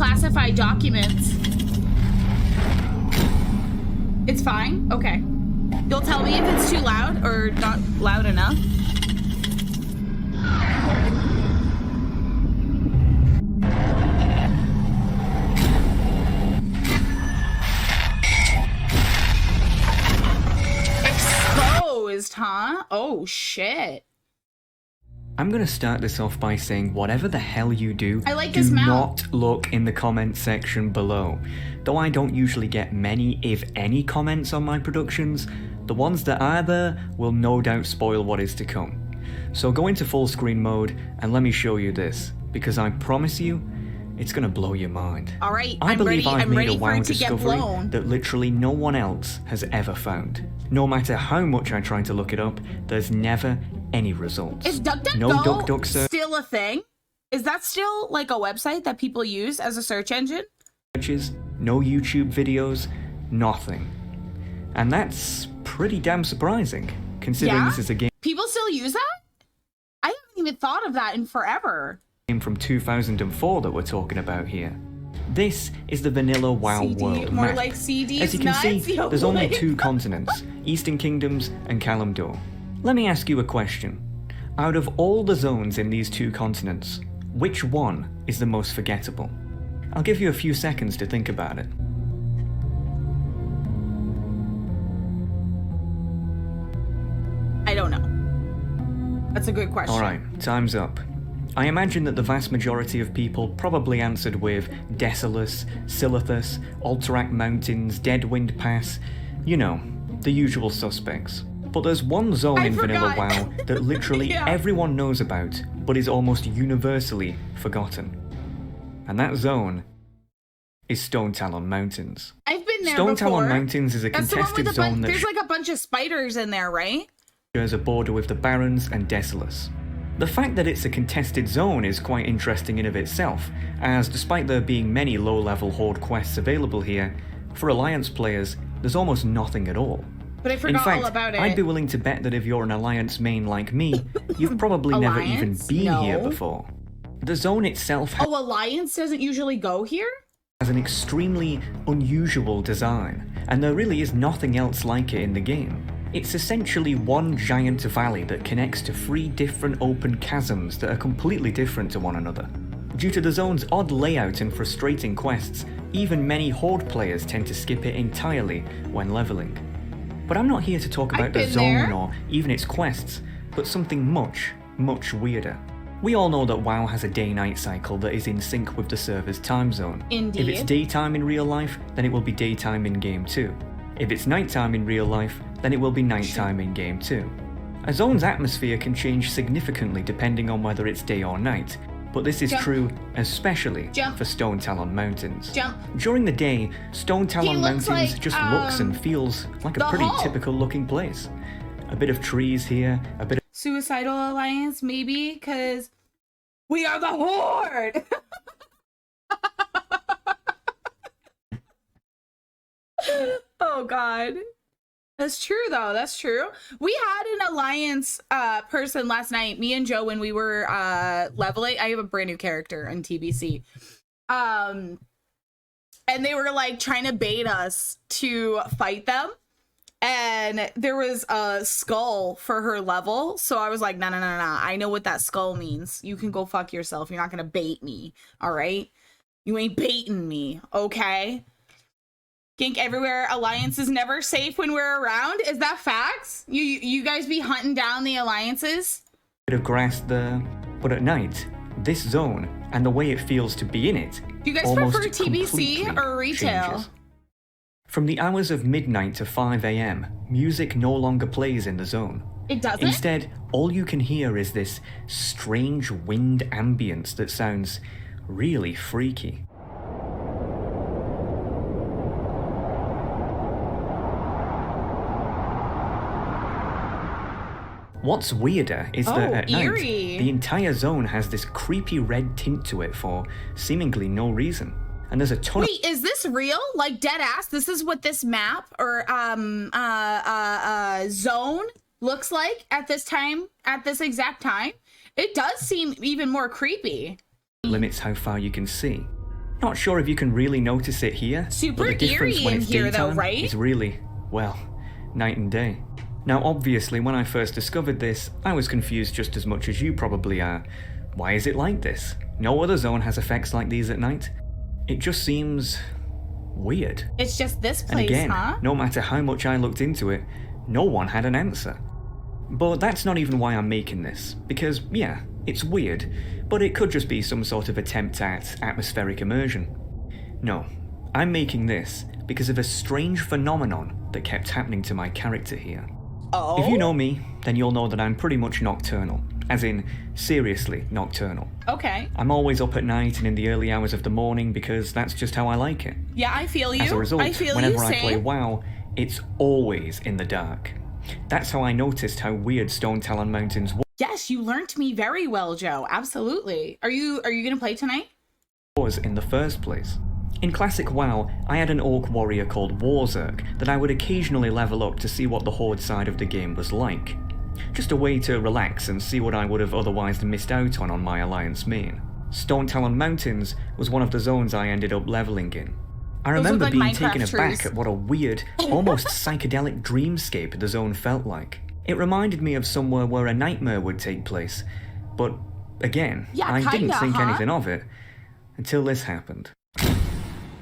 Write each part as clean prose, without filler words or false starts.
classified documents. It's fine? Okay. You'll tell me if it's too loud or not loud enough. Exposed, huh? Oh, shit. I'm gonna start this off by saying whatever the hell you do, I like do this mount. not look in the comment section below. Though I don't usually get many, if any, comments on my productions, the ones that are there will no doubt spoil what is to come. So go into full screen mode and let me show you this, because I promise you, it's gonna blow your mind. All right, I believe I've made a ready for WoW it to get discovery blown. that literally no one else has ever found. No matter how much I try to look it up, there's never any results. Is DuckDuckGo no DuckDuck still a thing? Is that still like a website that people use as a search engine? searches, no YouTube videos, nothing. And that's pretty damn surprising, considering Yeah? this is a game People still use that? I haven't even thought of that in forever. from 2004 that we're talking about here. This is the vanilla WoW CD, world more map. like CDs, As you can see, nuts, there's only yo, 2 continents, Eastern Kingdoms and Kalimdor. Let me ask you a question. Out of all the zones in these 2 continents, which one is the most forgettable? I'll give you a few seconds to think about it. I don't know. That's a good question. Alright, time's up. I imagine that the vast majority of people probably answered with Desolus, Silithus, Alterac Mountains, Deadwind Pass, you know, the usual suspects. But there's one zone I in Vanilla forgot. WoW that literally Yeah. everyone knows about, but is almost universally forgotten. And that zone is Stone Talon Mountains. I've been there Stone before. Talon Mountains is a That's the one contested with zone that there's like a bunch of spiders in there, right? shares a border with the Barrens and Desolus. The fact that it's a contested zone is quite interesting in of itself, as despite there being many low-level Horde quests available here, for Alliance players, there's almost nothing at all. But I In forgot fact, all about it. I'd be willing to bet that if you're an Alliance main like me, you've probably never even Alliance? been here No. before. The zone itself Oh, Alliance doesn't usually go here? has an extremely unusual design, and there really is nothing else like it in the game. It's essentially one giant valley that connects to 3 different open chasms that are completely different to one another. Due to the zone's odd layout and frustrating quests, even many Horde players tend to skip it entirely when leveling. But I'm not here to talk about the been zone there. or even its quests, but something much, much weirder. We all know that WoW has a day-night cycle that is in sync with the server's time zone. Indeed. If it's daytime in real life, then it will be daytime in game too. If it's nighttime in real life, then it will be nighttime in game too. A zone's atmosphere can change significantly depending on whether it's day or night, but this is Jump. true especially Jump. for Stone Talon Mountains. Jump. During the day, Stone Talon looks Mountains like, just looks and feels like a the pretty Hulk. typical looking place. A bit of trees here, a bit of Suicidal Alliance, maybe? Because we are the Horde! Oh, God. That's true, though. That's true. We had an Alliance person last night, me and Joe, when we were leveling. I have a brand new character on TBC. And they were, like, trying to bait us to fight them. And there was a skull for her level. So I was like, no. I know what that skull means. You can go fuck yourself. You're not going to bait me. All right? You ain't baiting me. Okay? Gink everywhere. Alliance is never safe when we're around. Is that facts? You guys be hunting down the alliances? bit of grass there. But at night, this zone and the way it feels to be in it Do you guys almost prefer TBC completely or retail? changes. From the hours of midnight to 5 AM, music no longer plays in the zone. It doesn't? Instead, all you can hear is this strange wind ambience that sounds really freaky. What's weirder is that at eerie. night, the entire zone has this creepy red tint to it for seemingly no reason. And there's a ton of Wait, is this real? Like dead ass? This is what this map or zone looks like at this time, at this exact time? It does seem even more creepy. limits how far you can see. Not sure if you can really notice it here, Super but the difference eerie when in it's here, though, daytime right? is really, well, night and day. Now, obviously, when I first discovered this, I was confused just as much as you probably are. Why is it like this? No other zone has effects like these at night. It just seems weird. It's just this place, And again, huh? no matter how much I looked into it, no one had an answer. But that's not even why I'm making this, because, yeah, it's weird, but it could just be some sort of attempt at atmospheric immersion. No, I'm making this because of a strange phenomenon that kept happening to my character here. Oh? If you know me, then you'll know that I'm pretty much nocturnal, as in, seriously nocturnal. Okay. I'm always up at night and in the early hours of the morning because that's just how I like it. Yeah, I feel you. As a result, I feel whenever you, I play same. WoW, it's always in the dark. That's how I noticed how weird Stone Talon Mountains Yes, you learned me very well, Joe. Absolutely. Are you gonna play tonight? was in the first place. In classic WoW, I had an orc warrior called Warzerk that I would occasionally level up to see what the Horde side of the game was like. Just a way to relax and see what I would have otherwise missed out on my Alliance main. Stone Talon Mountains was one of the zones I ended up leveling in. I Those look remember like being Minecraft taken aback trees. at what a weird, almost psychedelic dreamscape the zone felt like. It reminded me of somewhere where a nightmare would take place, but again, Yeah, I didn't kinda, think huh? anything of it until this happened.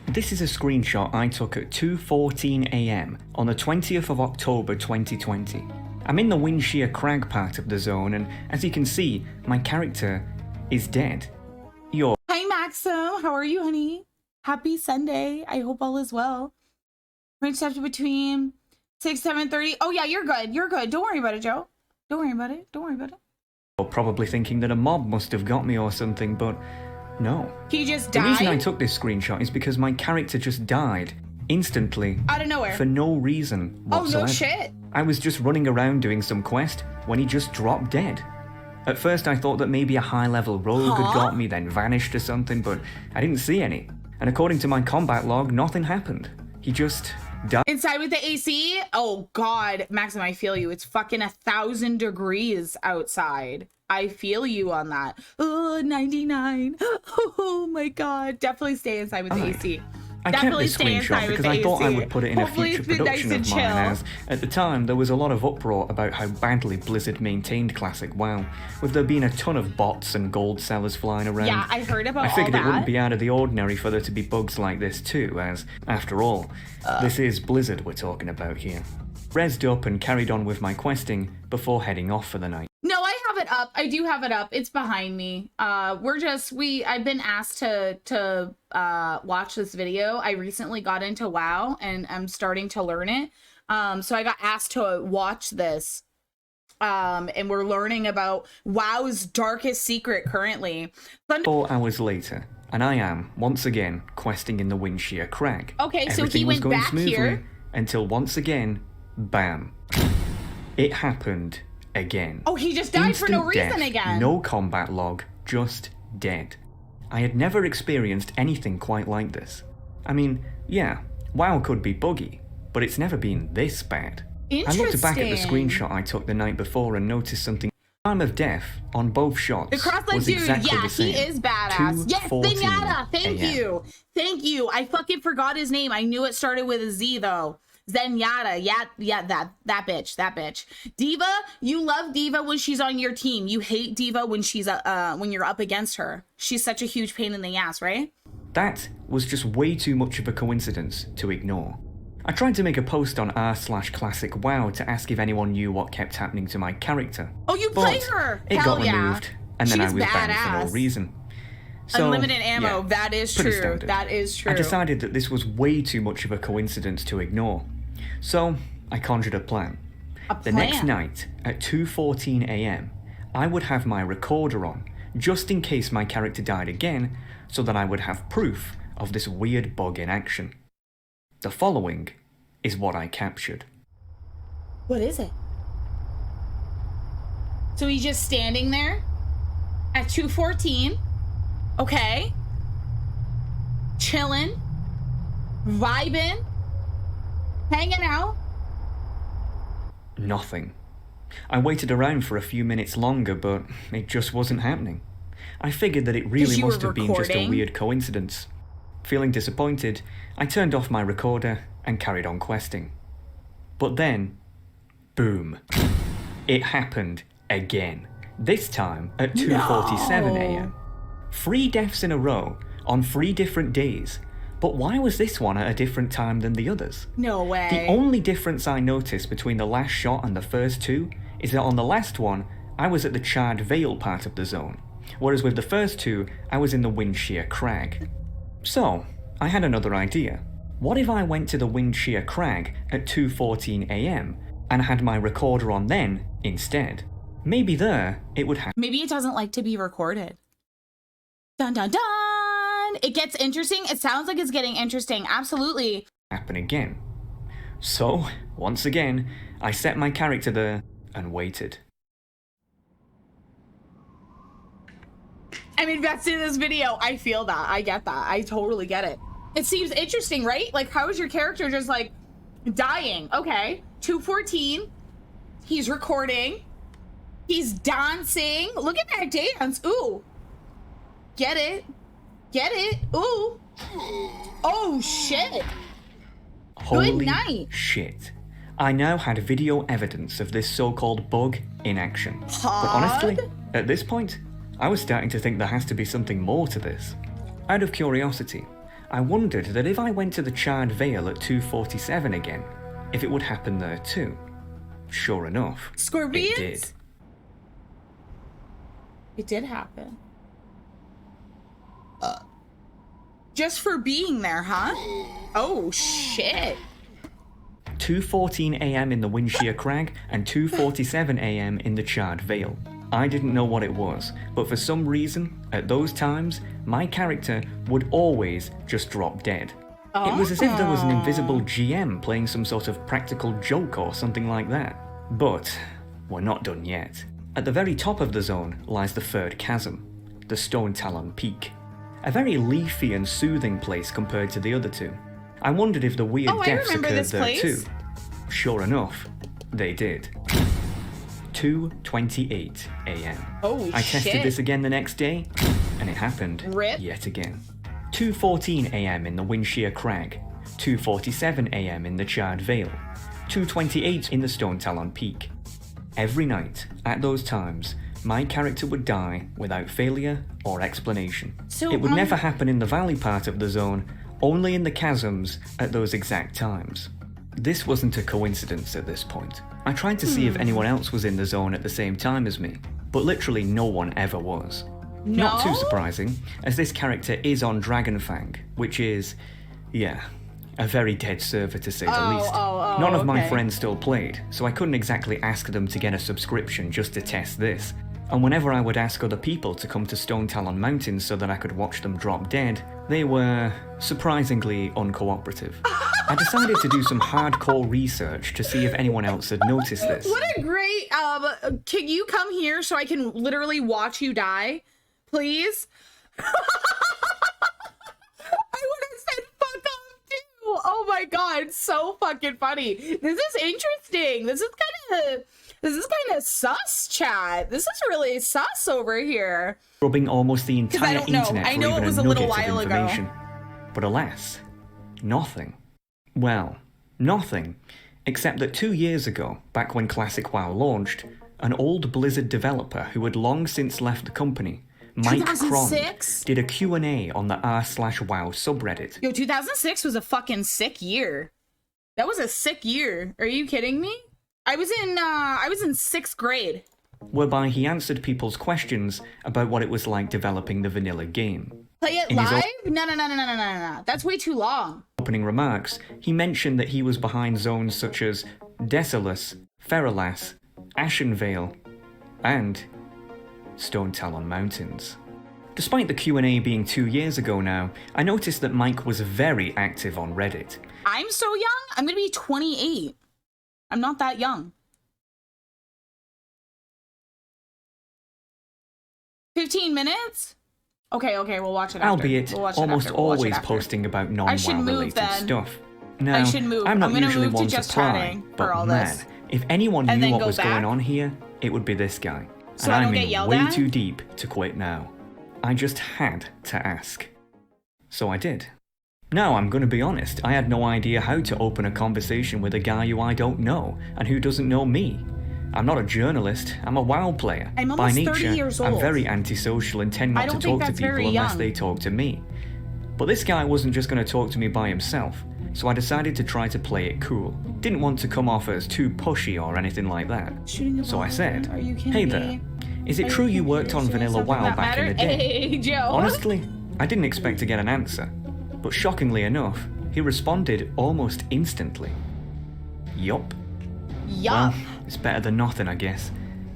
This is a screenshot I took at 2:14 AM on the 20th of October 2020. I'm in the Windshear Crag part of the zone, and as you can see, my character is dead. Your Hi, Maxim. How are you, honey? Happy Sunday. I hope all is well. Range after between 6-7:30. Oh yeah, you're good. You're good. Don't worry about it, Joe. Don't worry about it. Don't worry about it. You're probably thinking that a mob must have got me or something, but no. He just The reason I died took this screenshot is because my character just died, instantly, out of nowhere. for no reason Oh whatsoever. no shit. I was just running around doing some quest when he just dropped dead. At first I thought that maybe a high-level rogue had Huh? got me, then vanished or something, but I didn't see any. And according to my combat log, nothing happened. He just died. Inside with the AC? Oh God, Maxim, I feel you. It's fucking 1,000 degrees outside. I feel you on that. Oh, 99. Oh my God. Definitely stay inside with the Alright. AC. I kept Definitely this stay inside screenshot with because the I thought I AC. would put it in a Hopefully future it's been production nice of and mine, chill. as at the time there was a lot of uproar about how badly Blizzard maintained classic WoW, with there being a ton of bots and gold sellers flying around. Yeah, I heard about I figured all it wouldn't that. be out of the ordinary for there to be bugs like this too, as, after all, this is Blizzard we're talking about here. Rezzed up and carried on with my questing before heading off for the night. No, I have it up. I do have it up. It's behind me. I've been asked to watch this video. I recently got into WoW and I'm starting to learn it. So I got asked to watch this. And we're learning about WoW's darkest secret currently. 4 hours later, and I am, once again, questing in the Windshear Crag. Okay, so Everything he was went going back smoothly here. until once again, bam. It happened again. Oh, he just died for no Instant reason death, again. No combat log, just dead. I had never experienced anything quite like this. I mean, yeah, WoW could be buggy, but it's never been this bad. I looked back at the Interesting. screenshot I took the night before and noticed something. Time of death on both shots The crosslight was dude, exactly yeah, the same. he is badass. Yes, 2:14 Zenyatta, thank AM. you. Thank you. I fucking forgot his name. I knew it started with a Z though. Zenyatta, yeah, that bitch. Diva, you love Diva when she's on your team. You hate Diva when she's when you're up against her. She's such a huge pain in the ass, right? That was just way too much of a coincidence to ignore. I tried to make a post on r/classic WoW to ask if anyone knew what kept happening to my character. Oh, you but play her. It Hell got yeah. removed, and then She's I was banned for badass. no reason. So, Unlimited ammo. yeah, That is pretty true. standard. That is true. I decided that this was way too much of a coincidence to ignore. So, I conjured a plan. The next plan? night, at 2:14 AM, I would have my recorder on, just in case my character died again, so that I would have proof of this weird bug in action. The following is what I captured. What is it? So he's just standing there at 2:14. Okay. Chilling. Vibing. Hanging out. Nothing. I waited around for a few minutes longer, but it just wasn't happening. I figured that it really you must were have been just a recording? weird coincidence. Feeling disappointed, I turned off my recorder and carried on questing. But then, boom. It happened again. This time at 2:47 a.m. 3 deaths in a row on 3 different days. But why was this one at a different time than the others? No way. The only difference I noticed between the last shot and the first 2 is that on the last one, I was at the Charred Vale part of the zone, whereas with the first 2, I was in the Windshear Crag. So, I had another idea. What if I went to the Windshear Crag at 2:14 a.m. and had my recorder on then instead? Maybe there it would happen. Maybe it doesn't like to be recorded. Dun dun dun! It gets interesting. It sounds like it's getting interesting. Absolutely. Happen again. So, once again, I set my character there and waited. I'm invested in this video. I feel that. I get that. I totally get it. It seems interesting, right? Like, how is your character just like dying? Okay, 2:14. He's recording. He's dancing. Look at that dance. Ooh. Get it. Get it. Ooh. Oh, shit. Holy Good night. shit. I now had video evidence of this so-called bug in action. But Pod? honestly, at this point, I was starting to think there has to be something more to this. Out of curiosity, I wondered that if I went to the Charred Vale at 2:47 again, if it would happen there too. Sure enough, Scorpions? it did. It did happen. Just for being there, huh? Oh, shit. 2:14 a.m. in the Windshear Crag and 2:47 a.m. in the Charred Vale. I didn't know what it was, but for some reason, at those times, my character would always just drop dead. It was as if there was an invisible GM playing some sort of practical joke or something like that. But we're not done yet. At the very top of the zone lies the third chasm, the Stone Talon Peak. A very leafy and soothing place compared to the other 2. I wondered if the weird deaths occurred there too. Sure enough, they did. 2:28 a.m. Oh, I shit. tested this again the next day, and it happened Rip. yet again. 2:14 a.m. in the Windshear Crag, 2:47 a.m. in the Charred Vale, 2:28 in the Stone Talon Peak. Every night, at those times, my character would die without failure or explanation. So, it would never happen in the valley part of the zone, only in the chasms at those exact times. This wasn't a coincidence at this point. I tried to see if anyone else was in the zone at the same time as me, but literally no one ever was. No? Not too surprising, as this character is on Dragonfang, which is, yeah, a very dead server to say the least. None of my okay. friends still played, so I couldn't exactly ask them to get a subscription just to test this. And whenever I would ask other people to come to Stone Talon Mountains so that I could watch them drop dead, they were surprisingly uncooperative. I decided to do some hardcore research to see if anyone else had noticed this. What a great, can you come here so I can literally watch you die? Please? I would have said fuck off too. Oh my god, so fucking funny. This is interesting. This is kind of sus, chat. This is really sus over here. Rubbing almost the entire don't know. internet I for know even it was a a little nugget of while ago. information. But alas, nothing. Well, nothing, except that 2 years ago, back when Classic WoW launched, an old Blizzard developer who had long since left the company, Mike Cron, 2006? did a Q&A on the r/WoW subreddit. Yo, 2006 was a fucking sick year. That was a sick year. Are you kidding me? I was in 6th grade. Whereby he answered people's questions about what it was like developing the vanilla game. Play it In his live? No. That's way too long. Opening remarks, he mentioned that he was behind zones such as Desolus, Feralas, Ashenvale, and Stone Talon Mountains. Despite the Q&A being 2 years ago now, I noticed that Mike was very active on Reddit. I'm so young? I'm gonna be 28. I'm not that young. 15 minutes? Okay, we'll watch it after. Albeit We'll watch it almost after. We'll watch it always after. posting about I should non-WoW move related then. stuff. Now, I should move. I'm not I'm gonna usually move to one to just pry, chatting for but all man, this. if anyone And knew then what go was back? going on here, it would be this guy. So And I don't I'm get in yelled way at? too deep to quit now. I just had to ask. So I did. Now, I'm gonna be honest, I had no idea how to open a conversation with a guy who I don't know, and who doesn't know me. I'm not a journalist, I'm a WoW player. I'm By almost nature, 30 years old. I'm very antisocial and tend I not to don't think talk to that's people very unless young. they talk to me. But this guy wasn't just gonna talk to me by himself, so I decided to try to play it cool. Didn't want to come off as too pushy or anything like that. So I said, Are you kidding "Hey me? there, is it true you worked on Vanilla WoW back in the day?" Hey, Joe. Honestly, I didn't expect to get an answer, but shockingly enough, he responded almost instantly. Yup. Yup. Well, it's better than nothing, I guess.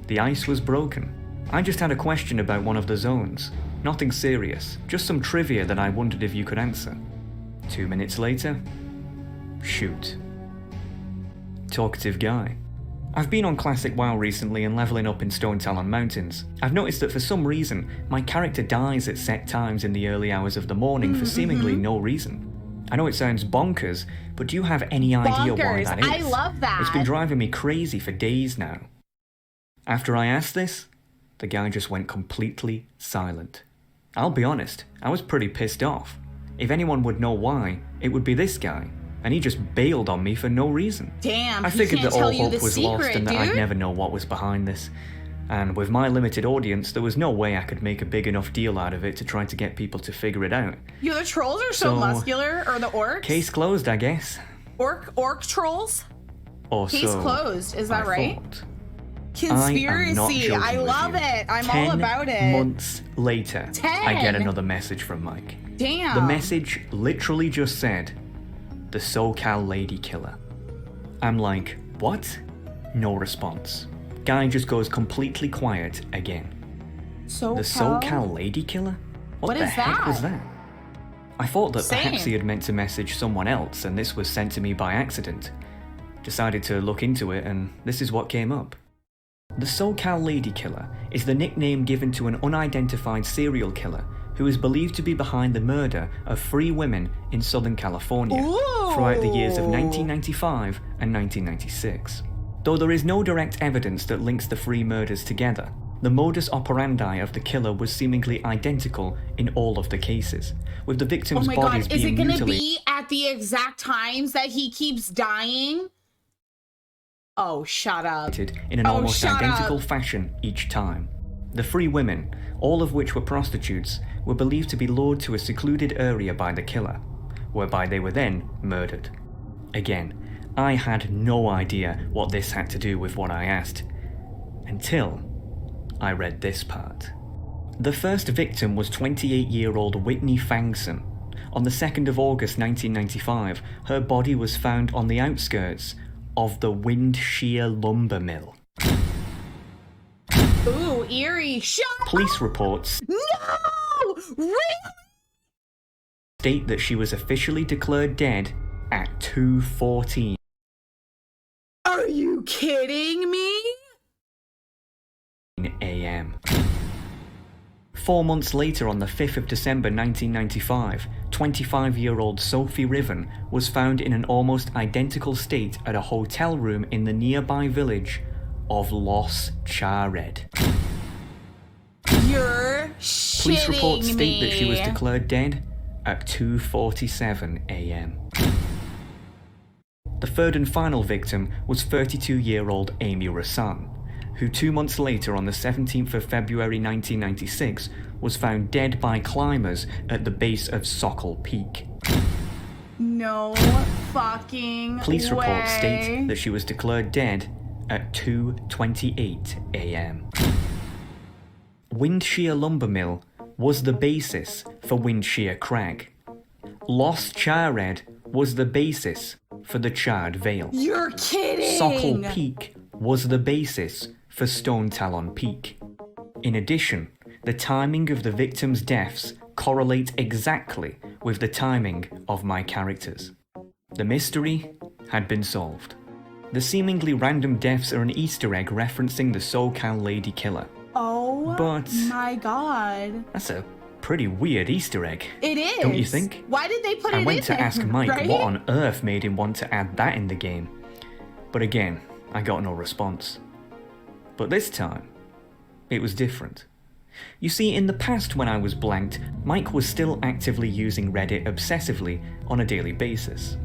The ice was broken. I just had a question about one of the zones. Nothing serious, just some trivia that I wondered if you could answer. 2 minutes later, shoot. Talkative guy. I've been on Classic WoW recently and leveling up in Stone Talon Mountains. I've noticed that for some reason, my character dies at set times in the early hours of the morning for seemingly no reason. I know it sounds bonkers, but do you have any idea why that is? I love that. It's been driving me crazy for days now. After I asked this, the guy just went completely silent. I'll be honest, I was pretty pissed off. If anyone would know why, it would be this guy, and he just bailed on me for no reason. Damn, I he figured can't that tell all you hope the was lost secret, and that I'd dude. never know what was behind this. And with my limited audience, there was no way I could make a big enough deal out of it to try to get people to figure it out. Yo, the trolls are so muscular, or the orcs? Case closed, I guess. Orc trolls? Or Case so closed, is that I right? thought. Conspiracy. I love it. I'm all about it. 10 months later, 10? I get another message from Mike. Damn. The message literally just said, "The SoCal Lady Killer." I'm like, what? No response. Guy just goes completely quiet again. The SoCal Lady Killer? What the is heck was that? that? I thought that perhaps Same. he had meant to message someone else and this was sent to me by accident. Decided to look into it and this is what came up. The SoCal Lady Killer is the nickname given to an unidentified serial killer who is believed to be behind the murder of 3 women in Southern California throughout the years of 1995 and 1996. Though there is no direct evidence that links the 3 murders together, the modus operandi of the killer was seemingly identical in all of the cases, with the victims' Oh my bodies god, is it being gonna mutilated be at the exact times that he keeps dying? Oh, shut up. in an almost identical fashion each time. The 3 women, all of which were prostitutes, were believed to be lured to a secluded area by the killer, whereby they were then murdered. Again, I had no idea what this had to do with what I asked, until I read this part. The first victim was 28-year-old Whitney Fangson. On the 2nd of August 1995, her body was found on the outskirts of the Wind Shear Lumber Mill. Ooh, eerie. Shut Police reports No! Really? state that she was officially declared dead at 2:14 Are you kidding me? a.m. 4 months later, on the 5th of December 1995, 25-year-old Sophie Riven was found in an almost identical state at a hotel room in the nearby village of Los Chared. You're shitting Police reports state that she was me. declared dead at 2:47 a.m. The third and final victim was 32-year-old Amy Rassan, who 2 months later, on the 17th of February 1996, was found dead by climbers at the base of Sokol Peak. No fucking Police reports way. state that she was declared dead at 2:28 a.m. Wind Shear Lumber Mill was the basis for Wind Shear Crag. Los Chared was the basis for the Charred Vale. You're kidding. Sokol Peak was the basis for Stone Talon Peak. In addition, the timing of the victims' deaths correlate exactly with the timing of my characters. The mystery had been solved. The seemingly random deaths are an Easter egg referencing the SoCal Lady Killer. Oh But my god. that's a pretty weird Easter egg. It is. Don't you think? Why did they put it I in went to there, ask Mike right? what on earth made him want to add that in the game. But again, I got no response. But this time, it was different. You see, in the past when I was blanked, Mike was still actively using Reddit obsessively on a daily basis.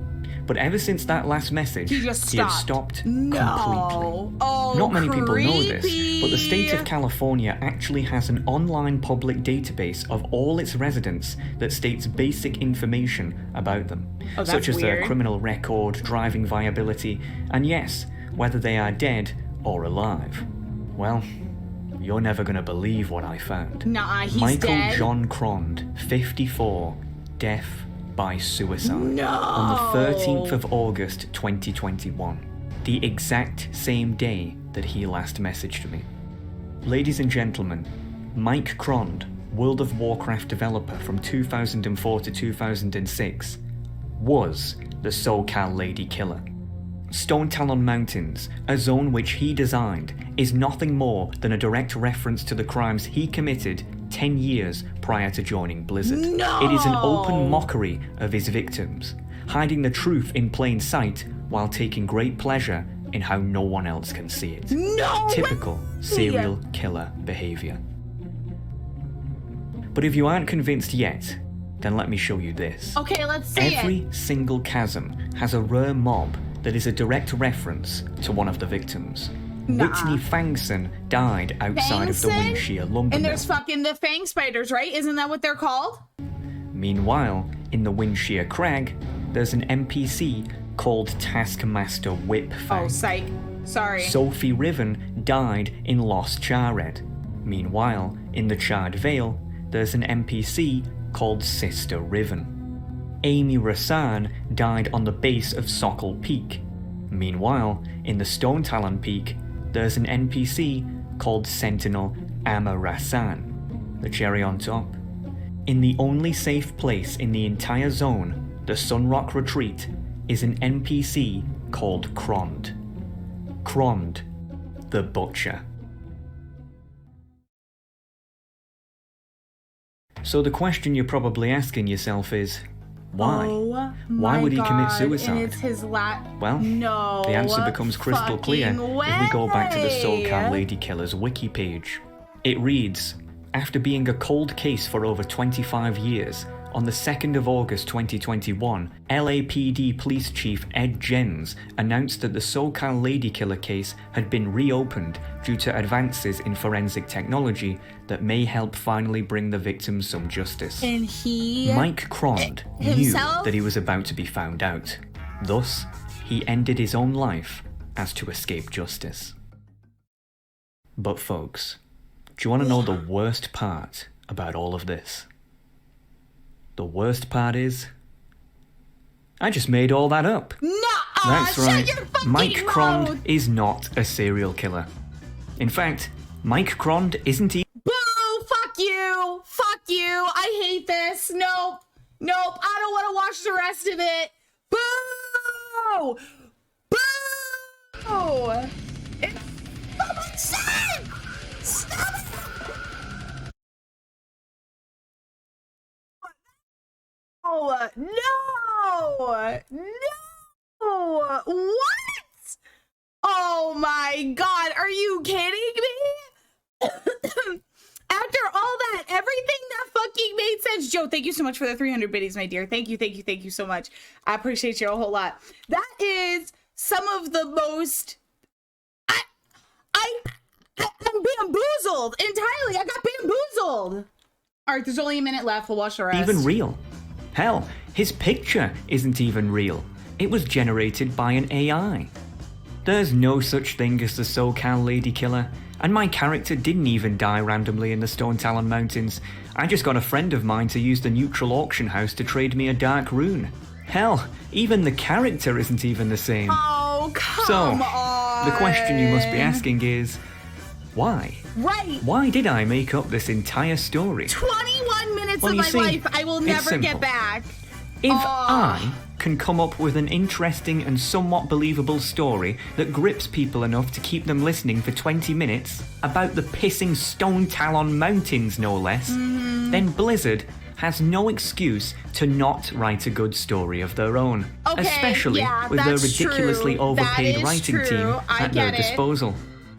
But ever since that last message, he had stopped completely. Oh, Not many people know this, creepy. but the state of California actually has an online public database of all its residents that states basic information about them, such as their criminal record, driving viability, and yes, whether they are dead or alive. Well, you're never gonna believe what I found. Nah, he's Michael dead. John Crond, 54, death by suicide. No. On the 13th of August 2021, the exact same day that he last messaged me. Ladies and gentlemen, Mike Crond, World of Warcraft developer from 2004 to 2006, was the SoCal Lady Killer. Stone Talon Mountains, a zone which he designed, is nothing more than a direct reference to the crimes he committed 10 years prior to joining Blizzard. No! It is an open mockery of his victims, hiding the truth in plain sight while taking great pleasure in how no one else can see it. No! Typical serial killer behavior. But if you aren't convinced yet, then let me show you this. Okay, let's see Every single chasm has a rare mob that is a direct reference to one of the victims. Nah. Whitney Fangson died outside of the Fangson? Winshire lumber And mill. there's fucking the fang spiders, right? Isn't that what they're called? Meanwhile, in the Winshire Crag, there's an NPC called Taskmaster Whipfang. Oh, psych. Sorry. Sophie Riven died in Lost Charred. Meanwhile, in the Charred Vale, there's an NPC called Sister Riven. Amy Rassan died on the base of Sokol Peak. Meanwhile, in the Stone Talon Peak, there's an NPC called Sentinel Amma Rassan. The cherry on top. In the only safe place in the entire zone, the Sunrock Retreat, is an NPC called Crond. Crond, the Butcher. So the question you're probably asking yourself is, why? Oh, Why would he commit God. suicide? And it's his Well, no. the answer becomes crystal clear if we go back to the SoCal Lady Killer's wiki page. It reads, after being a cold case for over 25 years, on the 2nd of August 2021, LAPD Police Chief Ed Jens announced that the SoCal Lady Killer case had been reopened due to advances in forensic technology that may help finally bring the victims some justice. And he... Mike Crond knew that he was about to be found out. Thus, he ended his own life as to escape justice. But folks, do you want to know the worst part about all of this? The worst part is, I just made all that up. No! That's right. Shut your fucking Mike mouth. Crond is not a serial killer. In fact, Mike Crond isn't even... Boo! Fuck you! Fuck you! I hate this! Nope! Nope! I don't want to watch the rest of it! Boo! Boo! It's so much shit! Stop it! No! No! No! What? Oh my God! Are you kidding me? After all that, everything that fucking made sense. Joe, thank you so much for the 300 biddies, my dear. Thank you so much. I appreciate you a whole lot. That is some of the most... I'm bamboozled entirely. I got bamboozled. All right, there's only a minute left. We'll watch the rest. even real. Hell, his picture isn't even real. It was generated by an AI. There's no such thing as the SoCal Lady Killer, and my character didn't even die randomly in the Stone Talon Mountains. I just got a friend of mine to use the neutral auction house to trade me a dark rune. Hell, even the character isn't even the same. Oh, come on. The question you must be asking is, why? Right. Why did I make up this entire story? 21 minutes Well, of you my see, life I will it's never simple. get back. If I can come up with an interesting and somewhat believable story that grips people enough to keep them listening for 20 minutes, about the pissing Stone Talon Mountains no less, then Blizzard has no excuse to not write a good story of their own. Okay, Especially yeah, with their that's ridiculously true. overpaid That is writing true. team I at their get it. disposal.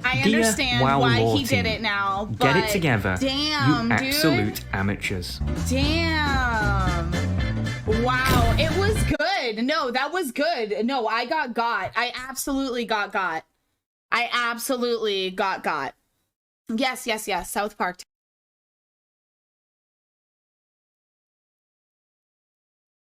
I Dear understand WoW why lore he did team, it now. But get it together. Damn, you dude. absolute amateurs. Damn. Wow, it was good. No, that was good. No, I got. I absolutely got. I absolutely got. Yes. South Park.